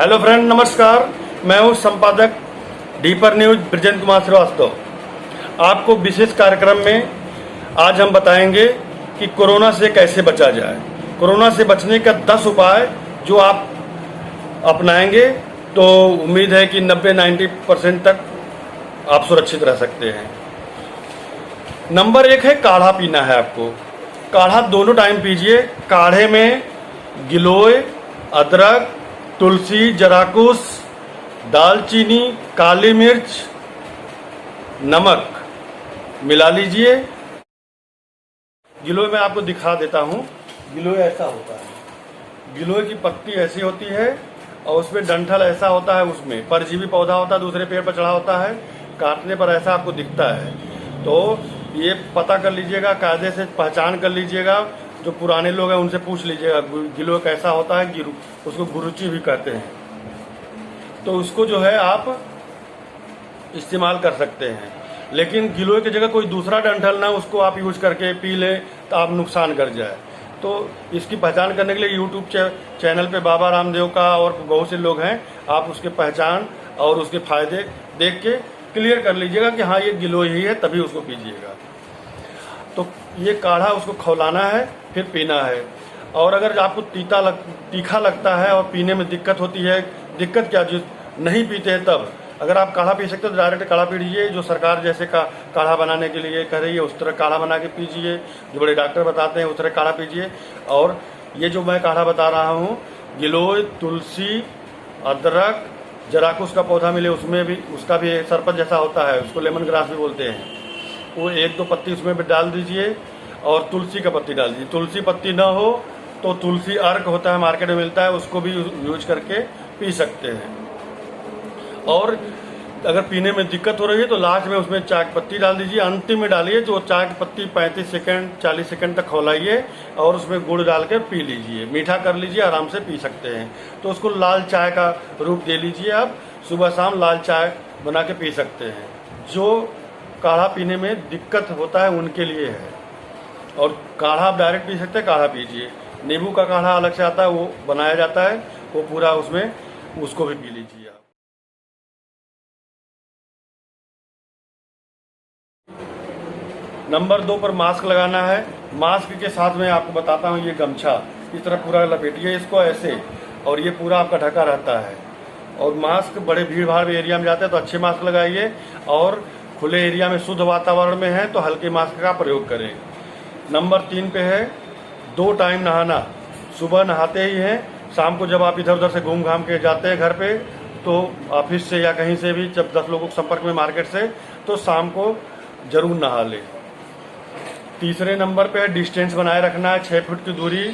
Hello friend, नमस्कार। मैं हूं संपादक डीपर न्यूज ब्रजेंद्र कुमार श्रीवास्तव। आपको विशेष कार्यक्रम में आज हम बताएंगे कि कोरोना से कैसे बचा जाए। कोरोना से बचने का 10 उपाय जो आप अपनाएंगे तो उम्मीद है कि 90-90% तक आप सुरक्षित रह सकते हैं। नंबर 1 है काढ़ा पीना है आपको। काढ़ा दोनों टाइम पीजिए। काढ़े में गिलोय, अदरक, तुलसी, जराकुश, दालचीनी, काली मिर्च, नमक मिला लीजिए। गिलोय मैं आपको दिखा देता हूँ। गिलोय ऐसा होता है। गिलोय की पत्ती ऐसी होती है और उसमें डंठल ऐसा होता है, उसमें परजीवी पौधा होता है, दूसरे पेड़ पर चढ़ा होता है। काटने पर ऐसा आपको दिखता है। तो ये पता कर लीजिएगा, कायदे से पहचान कर लीजिएगा। जो पुराने लोग हैं उनसे पूछ लीजिएगा गिलोय कैसा होता है। उसको गुरुची भी कहते हैं। तो उसको जो है आप इस्तेमाल कर सकते हैं। लेकिन गिलोय की जगह कोई दूसरा डंठल ना उसको आप यूज करके पी लें तो आप नुकसान कर जाए। तो इसकी पहचान करने के लिए यूट्यूब चैनल पे बाबा रामदेव का और बहुत से लोग हैं, आप उसके पहचान और उसके फायदे देख के क्लियर कर लीजिएगा कि हाँ ये गिलोय ही है, तभी उसको पीजिएगा। तो ये काढ़ा उसको खौलाना है, फिर पीना है। और अगर आपको तीखा लगता है और पीने में दिक्कत होती है, दिक्कत क्या, जो नहीं पीते हैं तब अगर आप काढ़ा पी सकते हो तो डायरेक्ट काढ़ा पी लीजिए। जो सरकार जैसे काढ़ा बनाने के लिए कह रही है उस तरह काढ़ा बना के पीजिए। जो बड़े डॉक्टर बताते हैं उस तरह काढ़ा पीजिए। और ये जो मैं काढ़ा बता रहा हूँ, गिलोय, तुलसी, अदरक, जराकुश का पौधा मिले उसमें भी, उसका भी सरपत जैसा होता है, उसको लेमन ग्रास भी बोलते हैं। वो 1-2 पत्ती उसमें भी डाल दीजिए और तुलसी का पत्ती डाल दीजिए। तुलसी पत्ती ना हो तो तुलसी अर्क होता है, मार्केट में मिलता है, उसको भी यूज करके पी सकते हैं। और अगर पीने में दिक्कत हो रही है तो लास्ट में उसमें चाय की पत्ती डाल दीजिए। अंतिम में डालिए तो चाय की पत्ती 35 सेकंड 40 सेकंड तक खौलाइए और उसमें गुड़ डाल कर पी लीजिए। मीठा कर लीजिए, आराम से पी सकते हैं। तो उसको लाल चाय का रूप दे लीजिए। आप सुबह शाम लाल चाय बना के पी सकते हैं। जो काढ़ा पीने में दिक्कत होता है उनके लिए है। और काढ़ा आप डायरेक्ट पी सकते हैं, काढ़ा पीजिए। नींबू का काढ़ा अलग से आता है, वो बनाया जाता है, वो पूरा उसमें उसको भी पी लीजिए आप। नंबर 2 पर मास्क लगाना है। मास्क के साथ में आपको बताता हूँ, ये गमछा इस तरह पूरा लपेटिए इसको ऐसे, और ये पूरा आपका ढका रहता है। और मास्क बड़े भीड़ भाड़ एरिया में जाते हैं तो अच्छे मास्क लगाइए, और खुले एरिया में शुद्ध वातावरण में है तो हल्के मास्क का प्रयोग करें। नंबर 3 पे है 2 टाइम नहाना। सुबह नहाते ही हैं, शाम को जब आप इधर उधर से घूम घाम के जाते हैं घर पे, तो ऑफिस से या कहीं से भी जब 10 लोगों के संपर्क में मार्केट से, तो शाम को जरूर नहा लें। तीसरे नंबर पे है डिस्टेंस बनाए रखना है, 6 फुट की दूरी।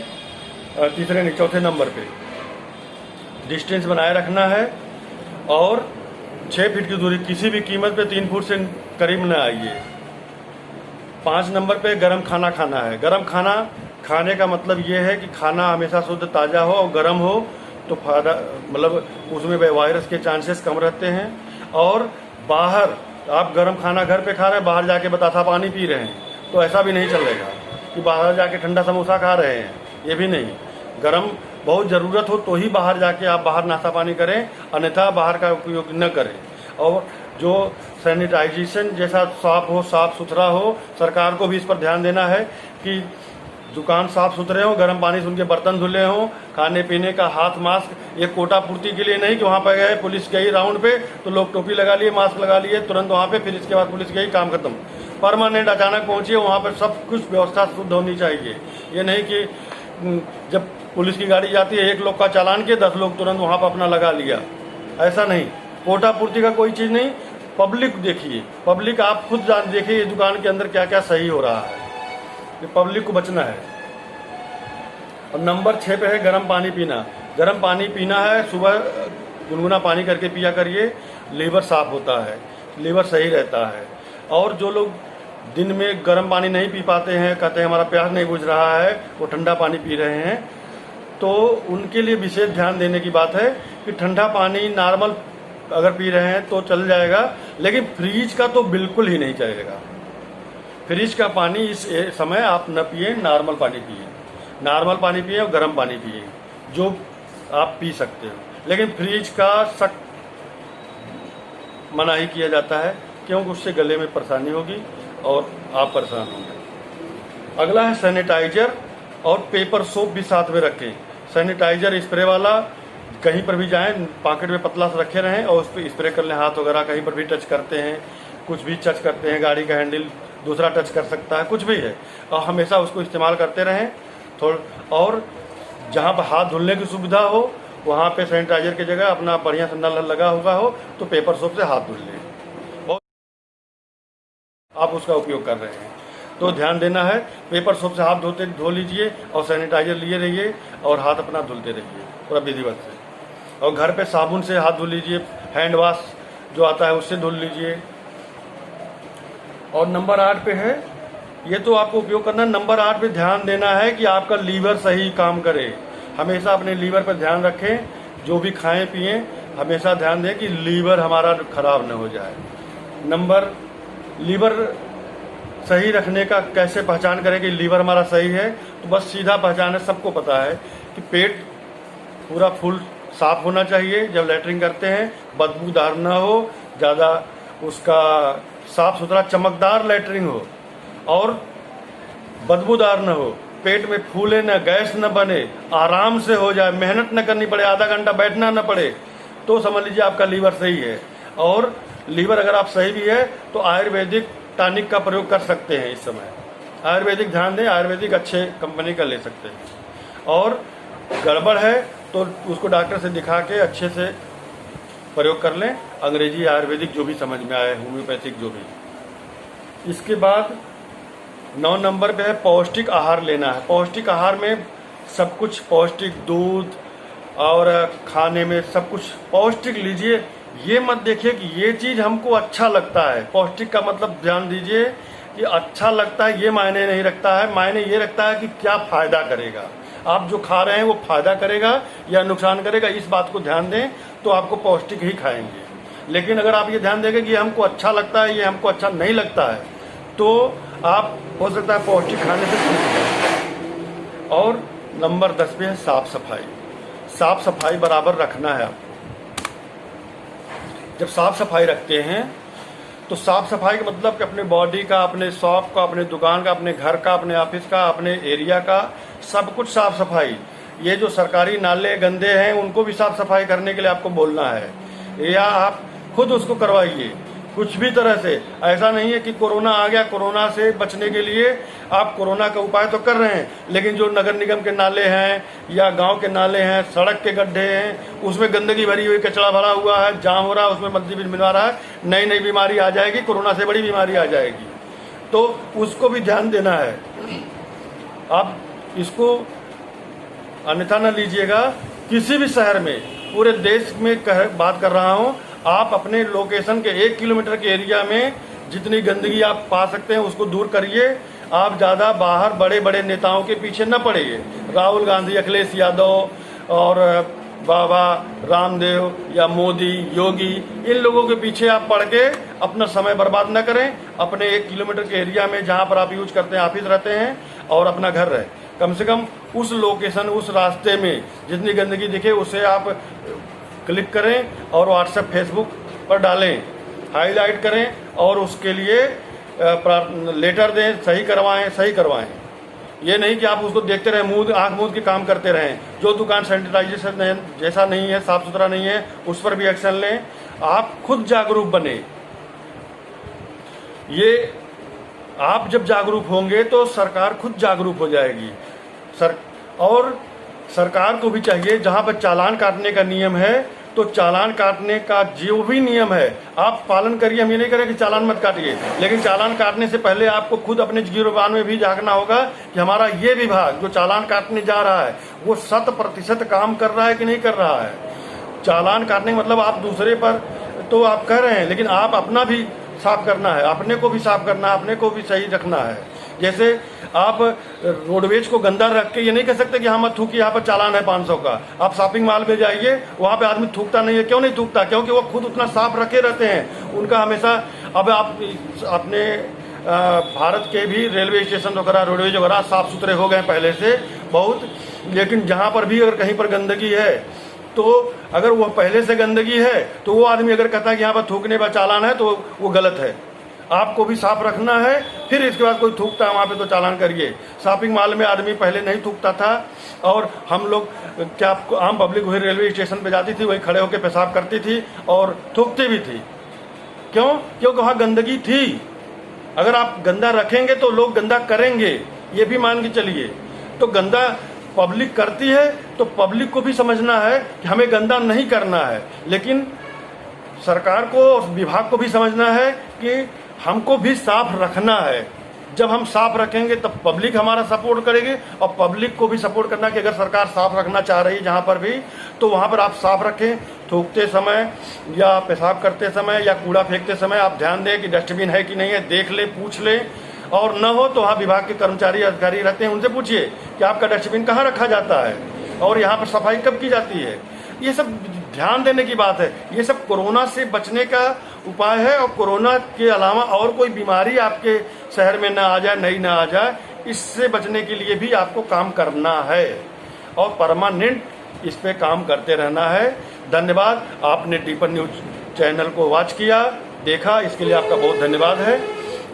चौथे नंबर पे डिस्टेंस बनाए रखना है और 6 फीट की दूरी किसी भी कीमत पे 3 फुट से करीब न आइए। 5 नंबर पे गर्म खाना खाना है। गर्म खाना खाने का मतलब ये है कि खाना हमेशा शुद्ध ताज़ा हो और गर्म हो, तो फायदा मतलब उसमें वायरस के चांसेस कम रहते हैं। और बाहर आप गर्म खाना घर पे खा रहे हैं, बाहर जाके बतासा पानी पी रहे हैं तो ऐसा भी नहीं चलेगा कि बाहर जाके ठंडा समोसा खा रहे हैं, ये भी नहीं। गर्म बहुत ज़रूरत हो तो ही बाहर जाके आप बाहर नाश्ता पानी करें, अन्यथा बाहर का उपयोग न करें। और जो सैनिटाइजेशन जैसा साफ सुथरा हो, सरकार को भी इस पर ध्यान देना है कि दुकान साफ सुथरे हों, गर्म पानी से उनके बर्तन धुले हों, खाने पीने का हाथ मास्क। ये कोटा पूर्ति के लिए नहीं कि वहाँ पर गए, पुलिस गई राउंड पे तो लोग टोपी लगा लिए, मास्क लगा लिए तुरंत वहाँ पे, फिर इसके बाद पुलिस गई, काम खत्म। परमानेंट अचानक पहुँचिए, वहाँ पर सब कुछ व्यवस्था शुद्ध होनी चाहिए। ये नहीं कि जब पुलिस की गाड़ी जाती है 1 लोग का चालान के 10 लोग तुरंत वहाँ पर अपना लगा लिया, ऐसा नहीं। कोटा पूर्ति का कोई चीज़ नहीं। पब्लिक देखिए, पब्लिक आप खुद देखिए दुकान के अंदर क्या क्या सही हो रहा है। ये पब्लिक को बचना है। और नंबर 6 पे है गर्म पानी पीना। गर्म पानी पीना है, सुबह गुनगुना पानी करके पिया करिए। लीवर साफ होता है, लीवर सही रहता है। और जो लोग दिन में गर्म पानी नहीं पी पाते हैं, कहते हैं हमारा प्यास नहीं बुझ रहा है, वो ठंडा पानी पी रहे हैं, तो उनके लिए विशेष ध्यान देने की बात है कि ठंडा पानी नॉर्मल अगर पी रहे हैं तो चल जाएगा, लेकिन फ्रीज का तो बिल्कुल ही नहीं चलेगा। फ्रिज का पानी इस समय आप न पिए, नॉर्मल पानी पिए। नॉर्मल पानी पिए और गर्म पानी पिए। जो आप पी सकते हो, लेकिन फ्रिज का सख्त मना ही किया जाता है, क्योंकि उससे गले में परेशानी होगी और आप परेशान होंगे। अगला है सैनिटाइजर और पेपर सोप भी साथ में रखें। सैनिटाइजर स्प्रे वाला, कहीं पर भी जाएं पॉकेट में पतला सा रखे रहें और उस पर स्प्रे कर लें। हाथ वगैरह कहीं पर भी टच करते हैं, कुछ भी टच करते हैं, गाड़ी का हैंडल दूसरा टच कर सकता है, कुछ भी है, और हमेशा उसको इस्तेमाल करते रहें और जहाँ पर हाथ धुलने की सुविधा हो वहाँ पे सैनिटाइजर की जगह अपना बढ़िया सा नल लगा हुआ हो तो पेपर सोप से हाथ धुल लें और आप उसका उपयोग कर रहे हैं तो ध्यान देना है। पेपर सोप से हाथ धो लीजिए और सैनिटाइजर लिए रहिए और हाथ अपना धुलते रहिए पूरा विधिवत से। और घर पे साबुन से हाथ धुल लीजिए, हैंड वॉश जो आता है उससे धुल लीजिए। और नंबर 8 पे है, ये तो आपको उपयोग करना है। नंबर 8 पे ध्यान देना है कि आपका लीवर सही काम करे। हमेशा अपने लीवर पर ध्यान रखें, जो भी खाएं पिएं हमेशा ध्यान दें कि लीवर हमारा खराब न हो जाए। लीवर सही रखने का कैसे पहचान करें कि लीवर हमारा सही है, तो बस सीधा पहचान है, सबको पता है कि पेट पूरा फुल साफ होना चाहिए। जब लैट्रिन करते हैं बदबूदार ना हो, ज़्यादा उसका साफ सुथरा चमकदार लैट्रिन हो और बदबूदार न हो, पेट में फूले न, गैस न बने, आराम से हो जाए, मेहनत न करनी पड़े, आधा घंटा बैठना न पड़े, तो समझ लीजिए आपका लीवर सही है। और लीवर अगर आप सही भी है तो आयुर्वेदिक टॉनिक का प्रयोग कर सकते हैं। इस समय आयुर्वेदिक ध्यान दें, आयुर्वेदिक अच्छे कंपनी का ले सकते हैं। और गड़बड़ है तो उसको डॉक्टर से दिखा के अच्छे से प्रयोग कर लें, अंग्रेजी आयुर्वेदिक जो भी समझ में आए, होम्योपैथिक जो भी। इसके बाद 9 नंबर पे है पौष्टिक आहार लेना है। पौष्टिक आहार में सब कुछ पौष्टिक, दूध और खाने में सब कुछ पौष्टिक लीजिए। ये मत देखिए कि ये चीज़ हमको अच्छा लगता है। पौष्टिक का मतलब ध्यान दीजिए कि अच्छा लगता है ये मायने नहीं रखता है, मायने ये रखता है कि क्या फ़ायदा करेगा। आप जो खा रहे हैं वो फ़ायदा करेगा या नुकसान करेगा, इस बात को ध्यान दें तो आपको पौष्टिक ही खाएंगे। लेकिन अगर आप ये ध्यान देंगे कि ये हमको अच्छा लगता है, ये हमको अच्छा नहीं लगता है, तो आप हो सकता है पौष्टिक खाने से छूट जाए। और नंबर 10 पे है साफ सफाई। साफ सफाई बराबर रखना है आपको। जब साफ सफाई रखते हैं तो साफ सफाई का मतलब कि अपने बॉडी का, अपने शॉप का, अपने दुकान का, अपने घर का, अपने ऑफिस का, अपने एरिया का, सब कुछ साफ सफाई। ये जो सरकारी नाले गंदे हैं उनको भी साफ सफाई करने के लिए आपको बोलना है, या आप खुद उसको करवाइए कुछ भी तरह से। ऐसा नहीं है कि कोरोना आ गया, कोरोना से बचने के लिए आप कोरोना का उपाय तो कर रहे हैं, लेकिन जो नगर निगम के नाले हैं या गांव के नाले हैं, सड़क के गड्ढे हैं, उसमें गंदगी भरी हुई, कचरा भरा हुआ है, जाम हो रहा है, उसमें मल्टी बीमार रहा है, नई नई बीमारी आ जाएगी, कोरोना से बड़ी बीमारी आ जाएगी, तो उसको भी ध्यान देना है। आप इसको अन्यथा न लीजिएगा। किसी भी शहर में, पूरे देश में बात कर रहा हूँ, आप अपने लोकेशन के 1 किलोमीटर के एरिया में जितनी गंदगी आप पा सकते हैं उसको दूर करिए। आप ज़्यादा बाहर बड़े बड़े नेताओं के पीछे न पड़िए। राहुल गांधी, अखिलेश यादव और बाबा रामदेव या मोदी, योगी, इन लोगों के पीछे आप पड़ के अपना समय बर्बाद न करें। अपने 1 किलोमीटर के एरिया में जहाँ पर आप यूज करते हैं, ऑफिस रहते हैं और अपना घर रहे, कम से कम उस लोकेशन, उस रास्ते में जितनी गंदगी दिखे उसे आप क्लिक करें और व्हाट्सएप, फेसबुक पर डालें, हाईलाइट करें और उसके लिए लेटर दें, सही करवाएं। ये नहीं कि आप उसको देखते रहें, आंख मूंद के काम करते रहें। जो दुकान सैनिटाइजेशन जैसा नहीं है, साफ सुथरा नहीं है, उस पर भी एक्शन लें। आप खुद जागरूक बने। ये आप जब जागरूक होंगे तो सरकार खुद जागरूक हो जाएगी। और सरकार को भी चाहिए, जहां पर चालान काटने का नियम है तो चालान काटने का जो भी नियम है आप पालन करिए। हम ये नहीं करें कि चालान मत काटिए, लेकिन चालान काटने से पहले आपको खुद अपने गिरोबान में भी झांकना होगा कि हमारा ये विभाग जो चालान काटने जा रहा है वो 100% काम कर रहा है कि नहीं कर रहा है। चालान काटने का मतलब आप दूसरे पर तो आप कर रहे हैं, लेकिन आप अपना भी साफ करना है, अपने को भी साफ करना है, अपने को भी सही रखना है। जैसे आप रोडवेज को गंदा रख के ये नहीं कह सकते कि हाँ मत थूकिए, यहाँ पर चालान है 500 का। आप शॉपिंग मॉल में जाइए, वहाँ पे आदमी थूकता नहीं है। क्यों नहीं थूकता? क्योंकि वो खुद उतना साफ रखे रहते हैं। उनका हमेशा, अब आप अपने भारत के भी रेलवे स्टेशन वगैरह, रोडवेज वगैरह साफ सुथरे हो गए पहले से बहुत, लेकिन जहाँ पर भी अगर कहीं पर गंदगी है तो अगर वो पहले से गंदगी है तो वो आदमी अगर कहता है कि यहाँ पर थूकने पर चालान है तो वो गलत है। आपको भी साफ रखना है, फिर इसके बाद कोई थूकता है वहाँ पे तो चालान करिए। शॉपिंग मॉल में आदमी पहले नहीं थूकता था और हम लोग क्या आम पब्लिक वही रेलवे स्टेशन पे जाती थी, वही खड़े होकर पेशाब करती थी और थूकती भी थी। क्यों? क्योंकि वहाँ गंदगी थी। अगर आप गंदा रखेंगे तो लोग गंदा करेंगे, ये भी मान के चलिए। तो गंदा पब्लिक करती है तो पब्लिक को भी समझना है कि हमें गंदा नहीं करना है, लेकिन सरकार को और विभाग को भी समझना है कि हमको भी साफ रखना है। जब हम साफ रखेंगे तब पब्लिक हमारा सपोर्ट करेगी और पब्लिक को भी सपोर्ट करना कि अगर सरकार साफ रखना चाह रही है जहाँ पर भी, तो वहाँ पर आप साफ रखें। थूकते समय या पेशाब करते समय या कूड़ा फेंकते समय आप ध्यान दें कि डस्टबिन है कि नहीं है, देख ले, पूछ ले। और न हो तो वहाँ विभाग के कर्मचारी अधिकारी रहते हैं, उनसे पूछिए कि आपका डस्टबिन कहाँ रखा जाता है और यहाँ पर सफाई कब की जाती है। ये सब ध्यान देने की बात है। ये सब कोरोना से बचने का उपाय है और कोरोना के अलावा और कोई बीमारी आपके शहर में ना आ जाए, नई ना आ जाए, इससे बचने के लिए भी आपको काम करना है और परमानेंट इस पे काम करते रहना है। धन्यवाद। आपने दीपन न्यूज चैनल को वॉच किया, देखा, इसके लिए आपका बहुत धन्यवाद है।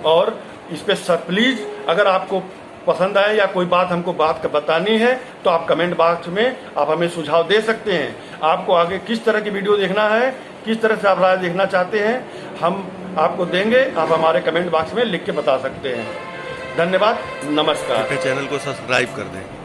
और इस पे प्लीज अगर आपको पसंद आए या कोई बात हमको बतानी है तो आप कमेंट बॉक्स में आप हमें सुझाव दे सकते हैं। आपको आगे किस तरह की वीडियो देखना है, किस तरह से आप राय देखना चाहते हैं, हम आपको देंगे। आप हमारे कमेंट बॉक्स में लिख के बता सकते हैं। धन्यवाद, नमस्कार। चैनल को सब्सक्राइब कर दें।